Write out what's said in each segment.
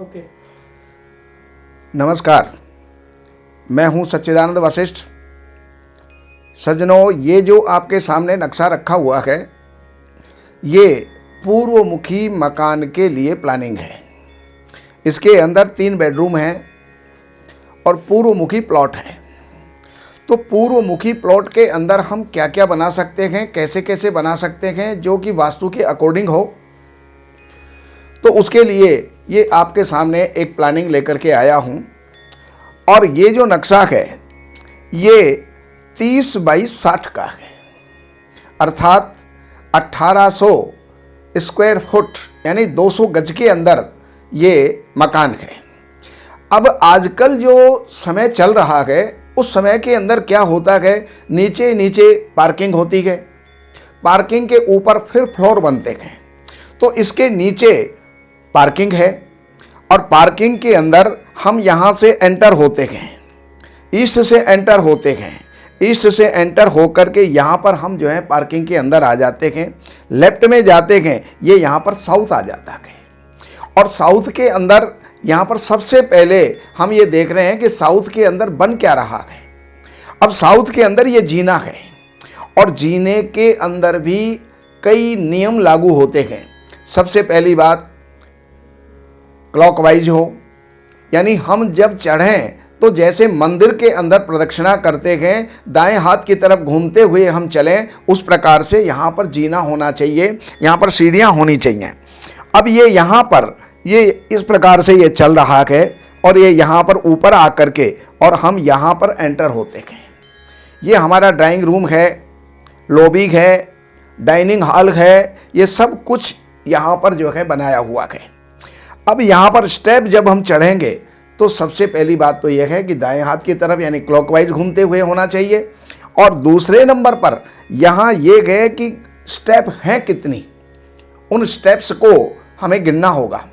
Okay. नमस्कार, मैं हूं सच्चिदानंद वशिष्ठ। सज्जनों, ये जो आपके सामने नक्शा रखा हुआ है, ये पूर्वमुखी मकान के लिए प्लानिंग है। इसके अंदर 3 बेडरूम हैं और पूर्वमुखी प्लॉट है। तो पूर्वमुखी प्लॉट के अंदर हम क्या क्या बना सकते हैं, कैसे कैसे बना सकते हैं, जो कि वास्तु के अकॉर्डिंग हो। तो उसके लिए ये आपके सामने एक प्लानिंग लेकर के आया हूँ। और ये जो नक्शा है ये 30 बाई 60 का है, अर्थात 1800 स्क्वायर फुट यानी 200 गज के अंदर ये मकान है। अब आजकल जो समय चल रहा है उस समय के अंदर क्या होता है, नीचे नीचे पार्किंग होती है, पार्किंग के ऊपर फिर फ्लोर बनते हैं। तो इसके नीचे पार्किंग है और पार्किंग के अंदर हम यहाँ से एंटर होते हैं, ईस्ट से एंटर होते हैं, ईस्ट से एंटर होकर के यहाँ पर हम जो है पार्किंग के अंदर आ जाते हैं। लेफ्ट में जाते हैं, ये यहाँ पर साउथ आ जाता है। और साउथ के अंदर यहाँ पर सबसे पहले हम ये देख रहे हैं कि साउथ के अंदर बन क्या रहा है। अब साउथ के अंदर ये जीना है और जीने के अंदर भी कई नियम लागू होते हैं। सबसे पहली बात, क्लॉकवाइज हो, यानी हम जब चढ़ें तो जैसे मंदिर के अंदर प्रदक्षिणा करते हैं, दाएं हाथ की तरफ घूमते हुए हम चलें, उस प्रकार से यहाँ पर जीना होना चाहिए, यहाँ पर सीढ़ियाँ होनी चाहिए। अब ये यहाँ पर ये इस प्रकार से ये चल रहा है और ये यहाँ पर ऊपर आकर के और हम यहाँ पर एंटर होते हैं। ये हमारा ड्राइंग रूम है, लॉबी है, डाइनिंग हॉल है, ये सब कुछ यहाँ पर जो है बनाया हुआ है। अब यहाँ पर स्टेप जब हम चढ़ेंगे तो सबसे पहली बात तो यह है कि दाएं हाथ की तरफ यानी क्लॉकवाइज घूमते हुए होना चाहिए। और दूसरे नंबर पर यहाँ ये है कि स्टेप हैं कितनी, उन स्टेप्स को हमें गिनना होगा।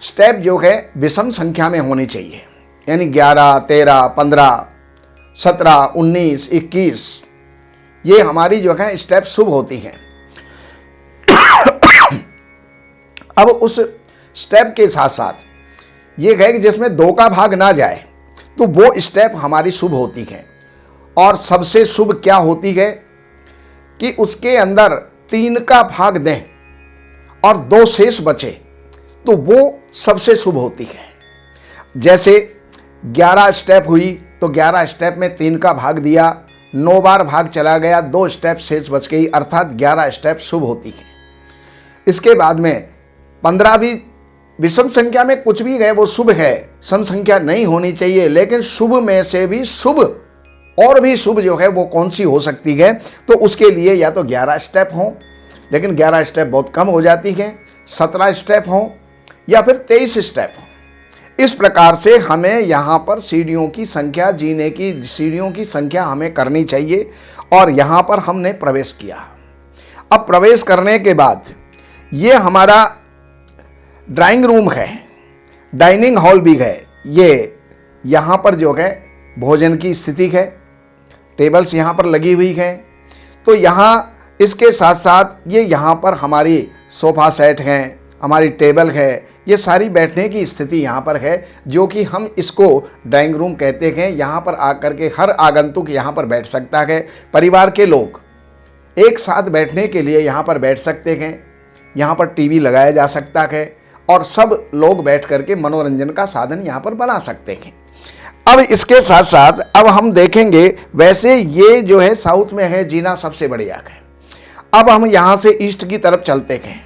स्टेप जो है विषम संख्या में होनी चाहिए, यानी 11, 13, 15, 17, 19, 21, ये हमारी जो है स्टेप शुभ होती हैं। अब उस स्टेप के साथ साथ ये है कि जिसमें 2 का भाग ना जाए तो वो स्टेप हमारी शुभ होती है। और सबसे शुभ क्या होती है कि उसके अंदर 3 का भाग दें और 2 शेष बचे, तो वो सबसे शुभ होती है। जैसे 11 स्टेप हुई तो 11 स्टेप में 3 का भाग दिया, 9 बार भाग चला गया, 2 स्टेप शेष बच गई, अर्थात 11 स्टेप शुभ होती है। इसके बाद में 15 भी विषम संख्या में कुछ भी है वो शुभ है, सम संख्या नहीं होनी चाहिए। लेकिन शुभ में से भी शुभ और भी शुभ जो है वो कौन सी हो सकती है, तो उसके लिए या तो 11 स्टेप हों, लेकिन 11 स्टेप बहुत कम हो जाती है, 17 स्टेप हों या फिर 23 स्टेप हों। इस प्रकार से हमें यहाँ पर सीढ़ियों की संख्या, जीने की सीढ़ियों की संख्या हमें करनी चाहिए। और यहाँ पर हमने प्रवेश किया। अब प्रवेश करने के बाद ये हमारा ड्राइंग रूम है, डाइनिंग हॉल भी है। ये यहाँ पर जो है भोजन की स्थिति है, टेबल्स यहाँ पर लगी हुई हैं। तो यहाँ इसके साथ साथ ये यहाँ पर हमारी सोफ़ा सेट हैं, हमारी टेबल है, ये सारी बैठने की स्थिति यहाँ पर है, जो कि हम इसको ड्राइंग रूम कहते हैं। यहाँ पर आकर के हर आगंतुक यहाँ पर बैठ सकता है। परिवार के लोग एक साथ बैठने के लिए यहाँ पर बैठ सकते हैं। यहाँ पर टीवी लगाया जा सकता है और सब लोग बैठ करके मनोरंजन का साधन यहाँ पर बना सकते हैं। अब इसके साथ साथ अब हम देखेंगे, वैसे ये जो है साउथ में है जीना सबसे बढ़िया है। अब हम यहाँ से ईस्ट की तरफ चलते हैं।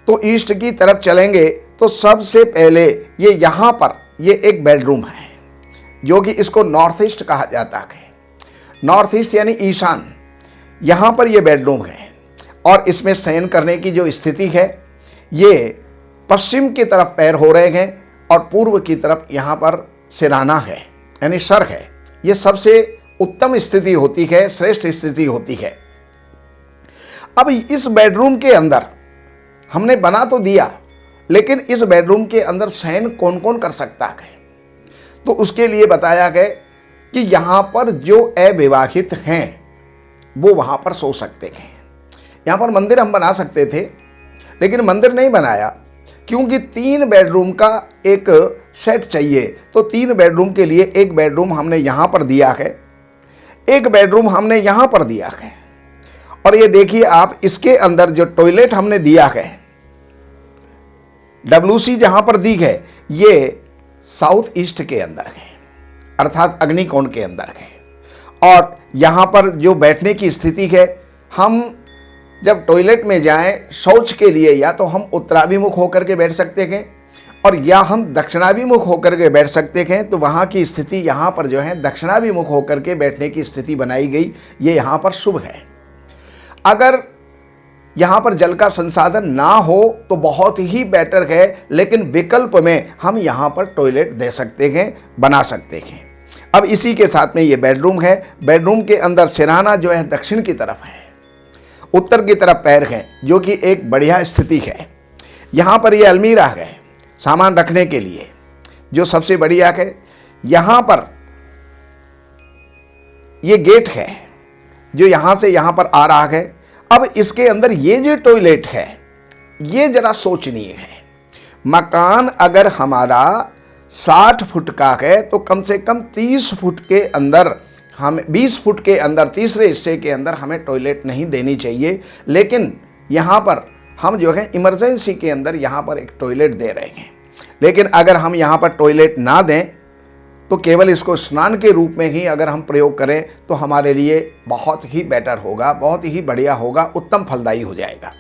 तो ईस्ट की तरफ चलेंगे तो सबसे पहले ये यहाँ पर ये एक बेडरूम है, जो कि इसको नॉर्थ ईस्ट कहा जाता है। नॉर्थ ईस्ट यानी ईशान, यहाँ पर ये बेडरूम है। और इसमें शयन करने की जो स्थिति है, ये पश्चिम की तरफ पैर हो रहे हैं और पूर्व की तरफ यहाँ पर सिरहाना है, यानी सर है। ये सबसे उत्तम स्थिति होती है, श्रेष्ठ स्थिति होती है। अब इस बेडरूम के अंदर हमने बना तो दिया, लेकिन इस बेडरूम के अंदर शयन कौन कौन कर सकता है, तो उसके लिए बताया गया कि यहाँ पर जो अविवाहित हैं वो वहाँ पर सो सकते हैं। यहाँ पर मंदिर हम बना सकते थे, लेकिन मंदिर नहीं बनाया, क्योंकि 3 बेडरूम का एक सेट चाहिए, तो 3 बेडरूम के लिए एक बेडरूम हमने यहाँ पर दिया है, एक बेडरूम हमने यहाँ पर दिया है। और ये देखिए आप, इसके अंदर जो टॉयलेट हमने दिया है, WC जहाँ पर दी है, ये साउथ ईस्ट के अंदर है, अर्थात अग्निकोण के अंदर है। और यहाँ पर जो बैठने की स्थिति है, हम जब टॉयलेट में जाएं शौच के लिए, या तो हम उत्तराभिमुख होकर के बैठ सकते हैं और या हम दक्षिणाभिमुख होकर के बैठ सकते हैं। तो वहाँ की स्थिति यहाँ पर जो है दक्षिणाभिमुख होकर के बैठने की स्थिति बनाई गई, ये यहाँ पर शुभ है। अगर यहाँ पर जल का संसाधन ना हो तो बहुत ही बेटर है, लेकिन विकल्प में हम यहाँ पर टॉयलेट दे सकते हैं, बना सकते हैं। अब इसी के साथ में ये बेडरूम है। बेडरूम के अंदर सिरहाना जो है दक्षिण की तरफ है, उत्तर की तरफ पैर है, जो कि एक बढ़िया स्थिति है। यहाँ पर ये अलमीरा है सामान रखने के लिए, जो सबसे बढ़िया है। यहाँ पर ये गेट है जो यहाँ से यहाँ पर आ रहा है। अब इसके अंदर ये जो टॉयलेट है, ये जरा सोचनीय है। मकान अगर हमारा 60 फुट का है तो कम से कम 30 फुट के अंदर, हम 20 फुट के अंदर, तीसरे हिस्से के अंदर हमें टॉयलेट नहीं देनी चाहिए। लेकिन यहाँ पर हम जो है इमरजेंसी के अंदर यहाँ पर एक टॉयलेट दे रहे हैं। लेकिन अगर हम यहाँ पर टॉयलेट ना दें तो केवल इसको स्नान के रूप में ही अगर हम प्रयोग करें तो हमारे लिए बहुत ही बेटर होगा, बहुत ही बढ़िया होगा, उत्तम फलदायी हो जाएगा।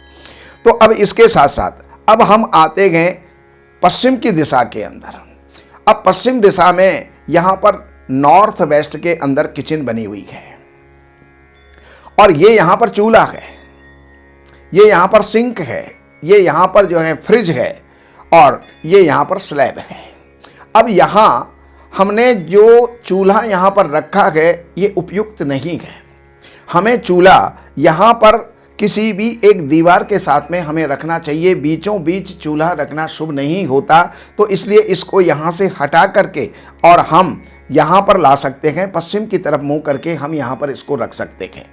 तो अब इसके साथ साथ अब हम आते हैं पश्चिम की दिशा के अंदर। अब पश्चिम दिशा में यहाँ पर नॉर्थ वेस्ट के अंदर किचन बनी हुई है, और ये यहाँ पर चूल्हा है, ये यहाँ पर सिंक है, ये यहाँ पर जो है फ्रिज है, और ये यहाँ पर स्लैब है। अब यहाँ हमने जो चूल्हा यहाँ पर रखा है ये उपयुक्त नहीं है। हमें चूल्हा यहाँ पर किसी भी एक दीवार के साथ में हमें रखना चाहिए, बीचों बीच चूल्हा रखना शुभ नहीं होता। तो इसलिए इसको यहाँ से हटा करके और हम यहाँ पर ला सकते हैं, पश्चिम की तरफ मुंह करके हम यहाँ पर इसको रख सकते हैं।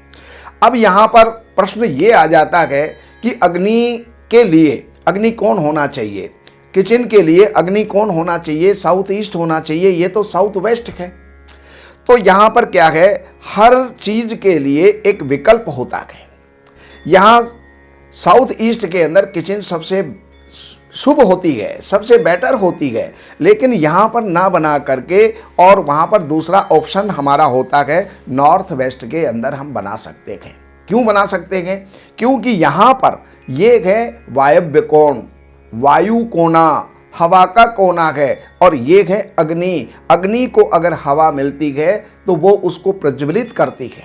अब यहाँ पर प्रश्न ये आ जाता है कि अग्नि के लिए अग्नि कौन होना चाहिए, किचन के लिए अग्नि कौन होना चाहिए, साउथ ईस्ट होना चाहिए, ये तो साउथ वेस्ट है। तो यहाँ पर क्या है, हर चीज के लिए एक विकल्प होता है। यहाँ साउथ ईस्ट के अंदर किचन सबसे शुभ होती है, सबसे बेटर होती है, लेकिन यहाँ पर ना बना करके और वहाँ पर दूसरा ऑप्शन हमारा होता है नॉर्थ वेस्ट के अंदर हम बना सकते हैं। क्यों बना सकते हैं? क्योंकि यहाँ पर ये है वायव्य कोण, वायु कोना, हवा का कोना है, और ये है अग्नि। अग्नि को अगर हवा मिलती है तो वो उसको प्रज्वलित करती है,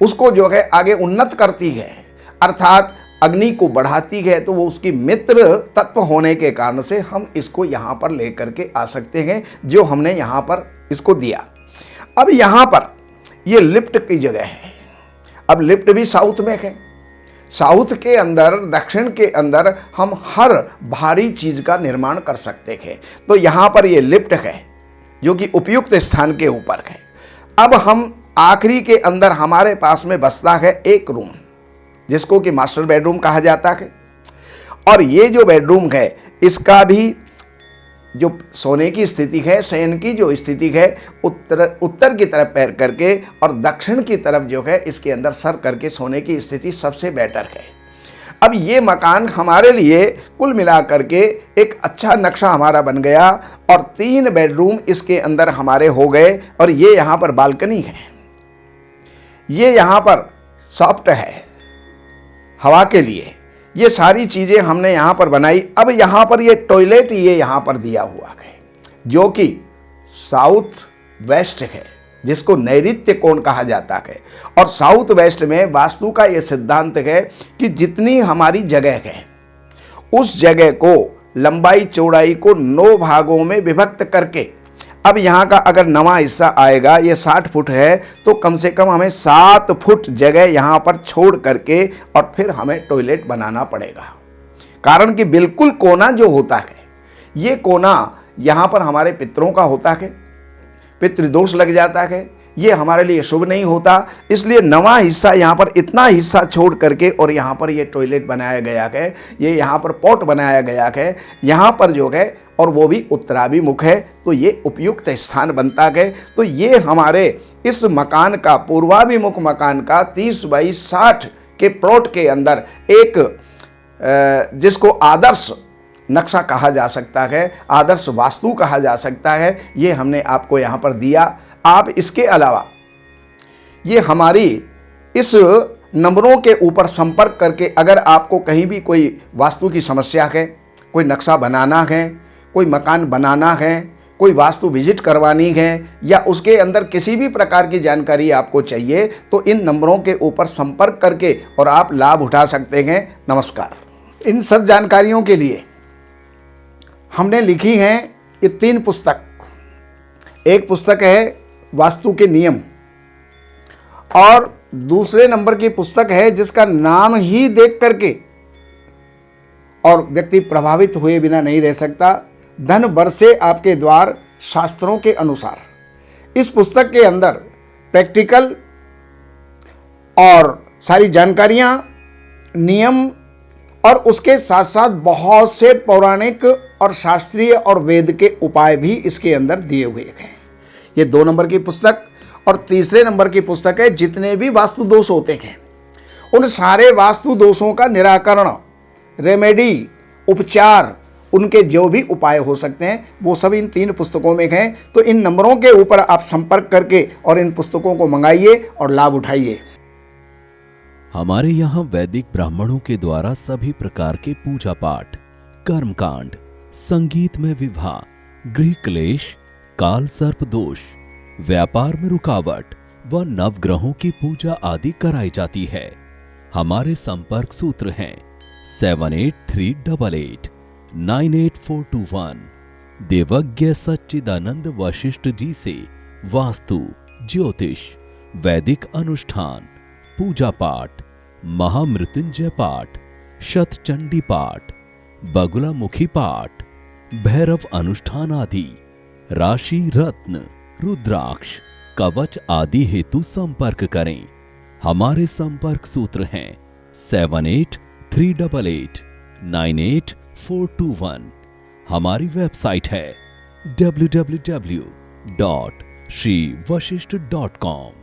उसको जो है आगे उन्नत करती है, अर्थात अग्नि को बढ़ाती है। तो वो उसकी मित्र तत्व होने के कारण से हम इसको यहाँ पर लेकर के आ सकते हैं, जो हमने यहाँ पर इसको दिया। अब यहाँ पर ये लिफ्ट की जगह है। अब लिफ्ट भी साउथ में है। साउथ के अंदर, दक्षिण के अंदर हम हर भारी चीज का निर्माण कर सकते हैं। तो यहाँ पर ये लिफ्ट है जो कि उपयुक्त स्थान के ऊपर है। अब हम आखिरी के अंदर हमारे पास में बसता है एक रूम, जिसको कि मास्टर बेडरूम कहा जाता है। और ये जो बेडरूम है इसका भी जो सोने की स्थिति है, शयन की जो स्थिति है, उत्तर की तरफ पैर करके और दक्षिण की तरफ जो है इसके अंदर सर करके सोने की स्थिति सबसे बेटर है। अब ये मकान हमारे लिए कुल मिलाकर के एक अच्छा नक्शा हमारा बन गया, और 3 बेडरूम इसके अंदर हमारे हो गए। और ये यहाँ पर बालकनी है, ये यहाँ पर सॉफ्ट है हवा के लिए, ये सारी चीज़ें हमने यहाँ पर बनाई। अब यहाँ पर ये टॉयलेट ये यहाँ पर दिया हुआ है, जो कि साउथ वेस्ट है, जिसको नैऋत्य कोण कहा जाता है। और साउथ वेस्ट में वास्तु का ये सिद्धांत है कि जितनी हमारी जगह है उस जगह को, लंबाई चौड़ाई को 9 भागों में विभक्त करके, अब यहाँ का अगर नवा हिस्सा आएगा, ये 60 फुट है, तो कम से कम हमें 7 फुट जगह यहाँ पर छोड़ करके और फिर हमें टॉयलेट बनाना पड़ेगा। कारण कि बिल्कुल कोना जो होता है, ये कोना यहाँ पर हमारे पितरों का होता है, पितृदोष लग जाता है, ये हमारे लिए शुभ नहीं होता। इसलिए नवा हिस्सा यहाँ पर इतना हिस्सा छोड़ करके और यहाँ पर ये टॉयलेट बनाया गया है, ये यहाँ पर पॉट बनाया गया है, यहाँ पर जो है और वो भी उत्तराभिमुख है, तो ये उपयुक्त स्थान बनता है। तो ये हमारे इस मकान का, पूर्वाभिमुख मकान का 30 बाई 60 के प्लॉट के अंदर एक जिसको आदर्श नक्शा कहा जा सकता है, आदर्श वास्तु कहा जा सकता है, ये हमने आपको यहाँ पर दिया। आप इसके अलावा ये हमारी इस नंबरों के ऊपर संपर्क करके अगर आपको कहीं भी कोई वास्तु की समस्या है, कोई नक्शा बनाना है, कोई मकान बनाना है, कोई वास्तु विजिट करवानी है या उसके अंदर किसी भी प्रकार की जानकारी आपको चाहिए, तो इन नंबरों के ऊपर संपर्क करके और आप लाभ उठा सकते हैं। नमस्कार। इन सब जानकारियों के लिए हमने लिखी हैं ये 3 पुस्तक। एक पुस्तक है वास्तु के नियम और दूसरे नंबर की पुस्तक है जिसका नाम ही देख करके और व्यक्ति प्रभावित हुए बिना नहीं रह सकता, धन बरसे आपके द्वार शास्त्रों के अनुसार। इस पुस्तक के अंदर प्रैक्टिकल और सारी जानकारियां, नियम और उसके साथ साथ बहुत से पौराणिक और शास्त्रीय और वेद के उपाय भी इसके अंदर दिए हुए हैं। ये 2 नंबर की पुस्तक और तीसरे नंबर की पुस्तक है जितने भी वास्तु दोष होते हैं उन सारे वास्तु दोषों का निराकरण, रेमेडी, उपचार, उनके जो भी उपाय हो सकते हैं वो सब इन 3 पुस्तकों में हैं। तो इन नंबरों के ऊपर आप संपर्क करके और इन पुस्तकों को मंगाइए और लाभ उठाइए। हमारे यहाँ वैदिक ब्राह्मणों के द्वारा सभी प्रकार के पूजा पाठ, कर्मकांड, संगीत में विवाह, गृह क्लेश, काल सर्प दोष, व्यापार में रुकावट व नवग्रहों की पूजा आदि कराई जाती है। हमारे संपर्क सूत्र हैं 7838 98421। देवज्ञ सच्चिदानंद वशिष्ठ जी से वास्तु, ज्योतिष, वैदिक अनुष्ठान, पूजा पाठ, महामृत्युंजय पाठ, शतचंडी पाठ, बगुलामुखी पाठ, भैरव अनुष्ठान आदि, राशि रत्न, रुद्राक्ष, कवच आदि हेतु संपर्क करें। हमारे संपर्क सूत्र हैं 7838 98421। हमारी वेबसाइट है www.shrivashishth.com।